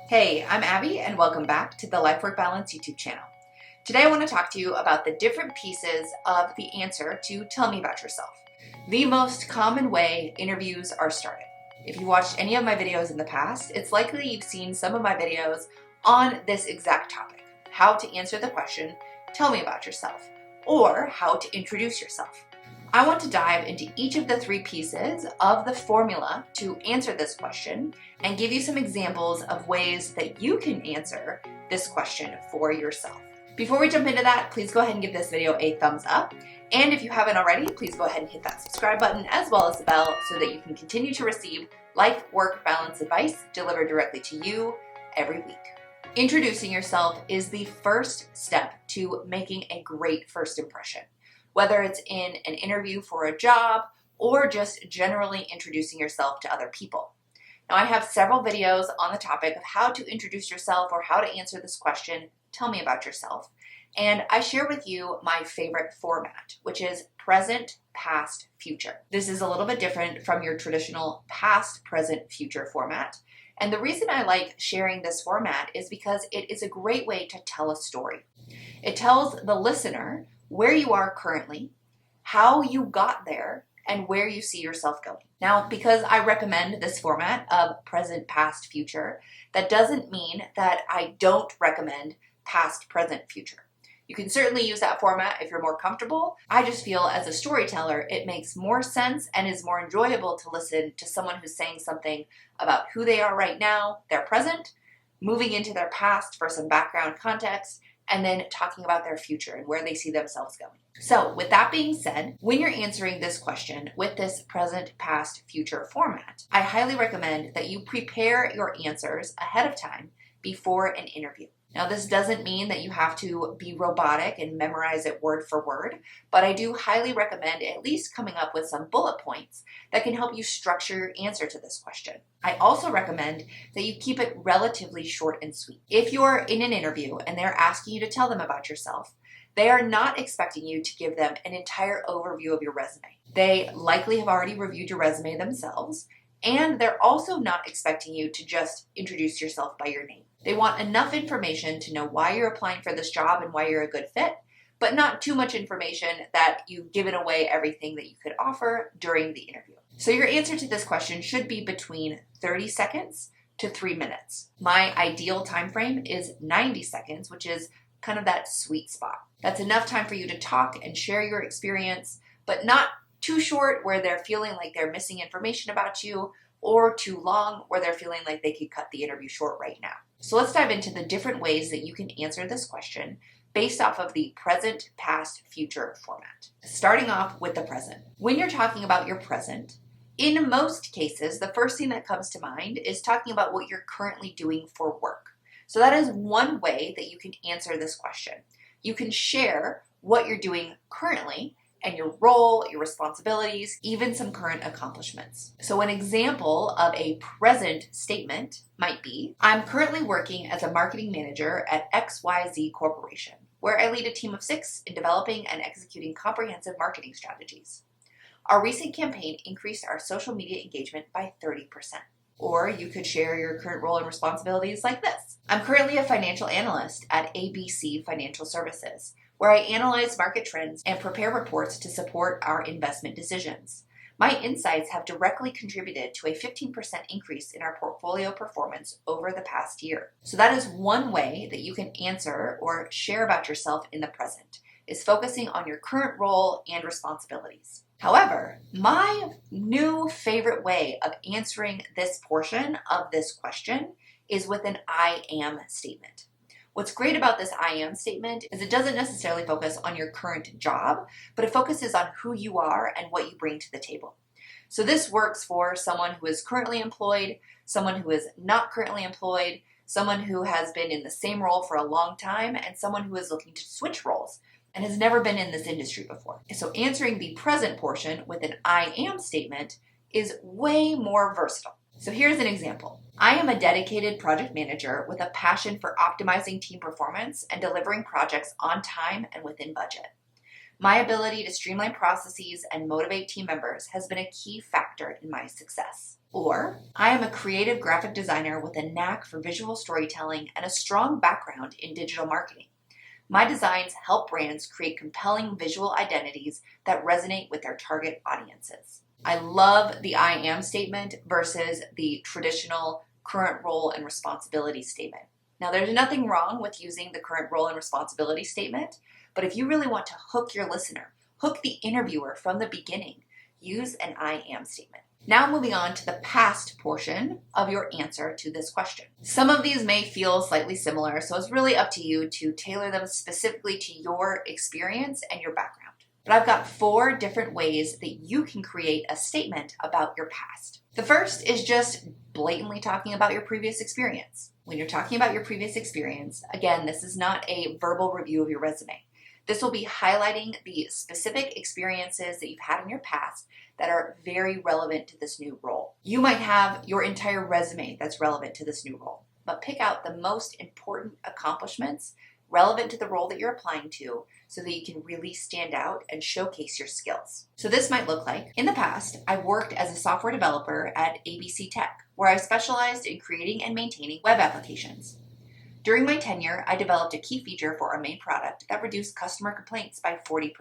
Hey, I'm Abby and welcome back to the Life Work Balance YouTube channel. Today I want to talk to you about the different pieces of the answer to tell me about yourself. The most common way interviews are started. If you watched any of my videos in the past, it's likely you've seen some of my videos on this exact topic: how to answer the question, tell me about yourself, or how to introduce yourself. I want to dive into each of the three pieces of the formula to answer this question and give you some examples of ways that you can answer this question for yourself. Before we jump into that, please go ahead and give this video a thumbs up. And if you haven't already, please go ahead and hit that subscribe button as well as the bell so that you can continue to receive life work balance advice delivered directly to you every week. Introducing yourself is the first step to making a great first impression, whether it's in an interview for a job or just generally introducing yourself to other people. Now, I have several videos on the topic of how to introduce yourself or how to answer this question, tell me about yourself. And I share with you my favorite format, which is present, past, future. This is a little bit different from your traditional past, present, future format. And the reason I like sharing this format is because it is a great way to tell a story. It tells the listener where you are currently, how you got there, and where you see yourself going. Now, because I recommend this format of present, past, future, that doesn't mean that I don't recommend past, present, future. You can certainly use that format if you're more comfortable. I just feel as a storyteller, it makes more sense and is more enjoyable to listen to someone who's saying something about who they are right now, their present, moving into their past for some background context, and then talking about their future and where they see themselves going. So with that being said, when you're answering this question with this present, past, future format, I highly recommend that you prepare your answers ahead of time before an interview. Now, this doesn't mean that you have to be robotic and memorize it word for word, but I do highly recommend at least coming up with some bullet points that can help you structure your answer to this question. I also recommend that you keep it relatively short and sweet. If you're in an interview and they're asking you to tell them about yourself, they are not expecting you to give them an entire overview of your resume. They likely have already reviewed your resume themselves, and they're also not expecting you to just introduce yourself by your name. They want enough information to know why you're applying for this job and why you're a good fit, but not too much information that you've given away everything that you could offer during the interview. So your answer to this question should be between 30 seconds to 3 minutes. My ideal time frame is 90 seconds, which is kind of that sweet spot. That's enough time for you to talk and share your experience, but not too short where they're feeling like they're missing information about you, or too long where they're feeling like they could cut the interview short right now. So let's dive into the different ways that you can answer this question based off of the present, past, future format. Starting off with the present. When you're talking about your present, in most cases, the first thing that comes to mind is talking about what you're currently doing for work. So that is one way that you can answer this question. You can share what you're doing currently and your role, your responsibilities, even some current accomplishments. So an example of a present statement might be, I'm currently working as a marketing manager at XYZ Corporation, where I lead a team of 6 in developing and executing comprehensive marketing strategies. Our recent campaign increased our social media engagement by 30%. Or you could share your current role and responsibilities like this. I'm currently a financial analyst at ABC Financial Services, where I analyze market trends and prepare reports to support our investment decisions. My insights have directly contributed to a 15% increase in our portfolio performance over the past year. So that is one way that you can answer or share about yourself in the present, is focusing on your current role and responsibilities. However, my new favorite way of answering this portion of this question is with an I am statement. What's great about this I am statement is it doesn't necessarily focus on your current job, but it focuses on who you are and what you bring to the table. So this works for someone who is currently employed, someone who is not currently employed, someone who has been in the same role for a long time, and someone who is looking to switch roles and has never been in this industry before. So answering the present portion with an I am statement is way more versatile. So here's an example. I am a dedicated project manager with a passion for optimizing team performance and delivering projects on time and within budget. My ability to streamline processes and motivate team members has been a key factor in my success. Or, I am a creative graphic designer with a knack for visual storytelling and a strong background in digital marketing. My designs help brands create compelling visual identities that resonate with their target audiences. I love the I am statement versus the traditional current role and responsibility statement. Now, there's nothing wrong with using the current role and responsibility statement, but if you really want to hook your listener, hook the interviewer from the beginning, use an I am statement. Now moving on to the past portion of your answer to this question. Some of these may feel slightly similar, so it's really up to you to tailor them specifically to your experience and your background. But I've got 4 different ways that you can create a statement about your past. The first is just blatantly talking about your previous experience. When you're talking about your previous experience, again, this is not a verbal review of your resume. This will be highlighting the specific experiences that you've had in your past that are very relevant to this new role. You might have your entire resume that's relevant to this new role, but pick out the most important accomplishments relevant to the role that you're applying to so that you can really stand out and showcase your skills. So this might look like, in the past, I worked as a software developer at ABC Tech, where I specialized in creating and maintaining web applications. During my tenure, I developed a key feature for our main product that reduced customer complaints by 40%.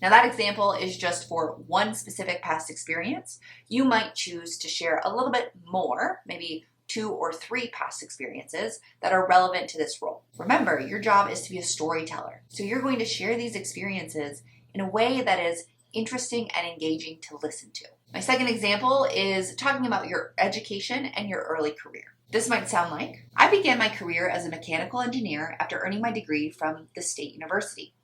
Now that example is just for one specific past experience. You might choose to share a little bit more, maybe 2 or 3 past experiences that are relevant to this role. Remember, your job is to be a storyteller. So you're going to share these experiences in a way that is interesting and engaging to listen to. My second example is talking about your education and your early career. This might sound like, I began my career as a mechanical engineer after earning my degree from the State University.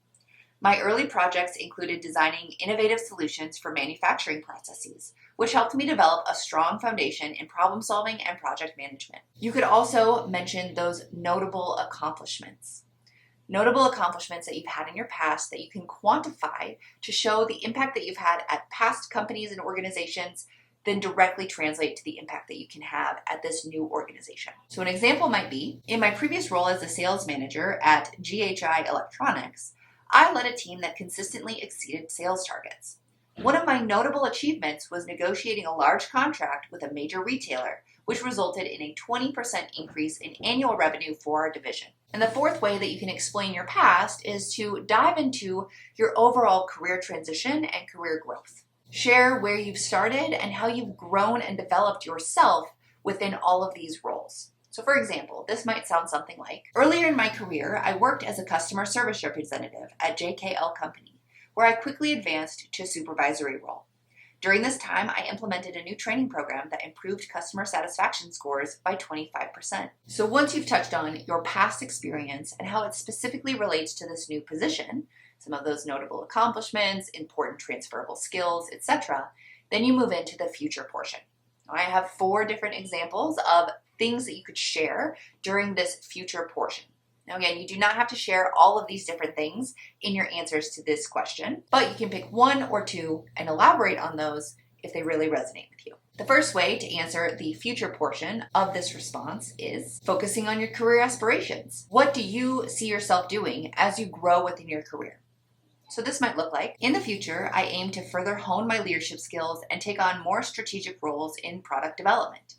My early projects included designing innovative solutions for manufacturing processes, which helped me develop a strong foundation in problem solving and project management. You could also mention those notable accomplishments. Notable accomplishments that you've had in your past that you can quantify to show the impact that you've had at past companies and organizations, then directly translate to the impact that you can have at this new organization. So an example might be, in my previous role as a sales manager at GHI Electronics, I led a team that consistently exceeded sales targets. One of my notable achievements was negotiating a large contract with a major retailer, which resulted in a 20% increase in annual revenue for our division. And the fourth way that you can explain your past is to dive into your overall career transition and career growth. Share where you've started and how you've grown and developed yourself within all of these roles. So for example, this might sound something like, earlier in my career, I worked as a customer service representative at JKL Company, where I quickly advanced to a supervisory role. During this time, I implemented a new training program that improved customer satisfaction scores by 25%. So once you've touched on your past experience and how it specifically relates to this new position, some of those notable accomplishments, important transferable skills, etc., then you move into the future portion. Now, I have 4 different examples of things that you could share during this future portion. Now again, you do not have to share all of these different things in your answers to this question, but you can pick 1 or 2 and elaborate on those if they really resonate with you. The first way to answer the future portion of this response is focusing on your career aspirations. What do you see yourself doing as you grow within your career? So this might look like, in the future, I aim to further hone my leadership skills and take on more strategic roles in product development.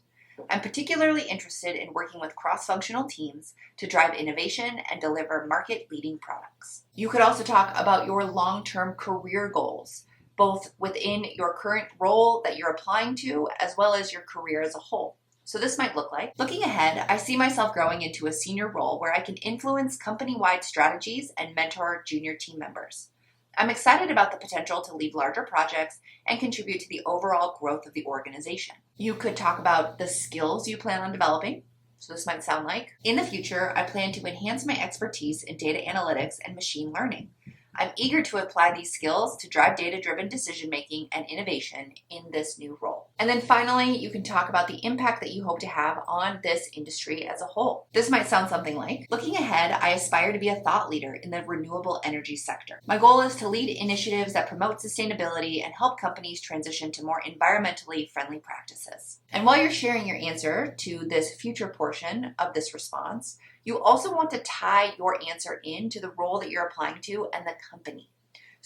I'm particularly interested in working with cross-functional teams to drive innovation and deliver market-leading products. You could also talk about your long-term career goals, both within your current role that you're applying to, as well as your career as a whole. So this might look like, looking ahead, I see myself growing into a senior role where I can influence company-wide strategies and mentor junior team members. I'm excited about the potential to lead larger projects and contribute to the overall growth of the organization. You could talk about the skills you plan on developing. So this might sound like, in the future, I plan to enhance my expertise in data analytics and machine learning. I'm eager to apply these skills to drive data-driven decision-making and innovation in this new role. And then finally, you can talk about the impact that you hope to have on this industry as a whole. This might sound something like, looking ahead, I aspire to be a thought leader in the renewable energy sector. My goal is to lead initiatives that promote sustainability and help companies transition to more environmentally friendly practices. And while you're sharing your answer to this future portion of this response, you also want to tie your answer into the role that you're applying to and the company.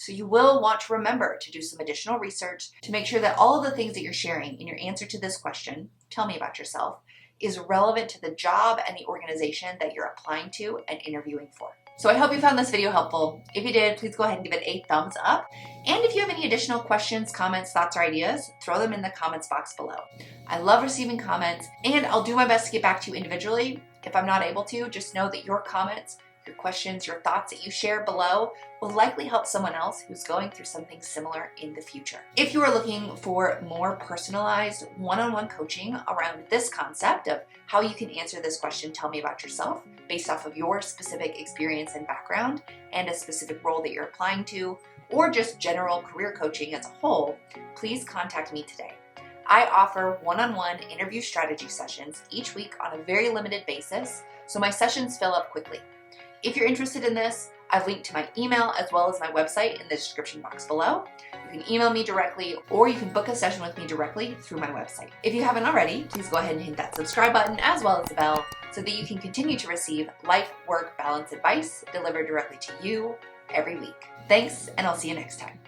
So you will want to remember to do some additional research to make sure that all of the things that you're sharing in your answer to this question, tell me about yourself, is relevant to the job and the organization that you're applying to and interviewing for. So I hope you found this video helpful. If you did, please go ahead and give it a thumbs up. And if you have any additional questions, comments, thoughts, or ideas, throw them in the comments box below. I love receiving comments, and I'll do my best to get back to you individually. If I'm not able to, just know that your comments, your questions, your thoughts that you share below will likely help someone else who's going through something similar in the future. If you are looking for more personalized one-on-one coaching around this concept of how you can answer this question, tell me about yourself, based off of your specific experience and background and a specific role that you're applying to, or just general career coaching as a whole, please contact me today. I offer one-on-one interview strategy sessions each week on a very limited basis, so my sessions fill up quickly. If you're interested in this, I've linked to my email as well as my website in the description box below. You can email me directly, or you can book a session with me directly through my website. If you haven't already, please go ahead and hit that subscribe button as well as the bell so that you can continue to receive life-work balance advice delivered directly to you every week. Thanks, and I'll see you next time.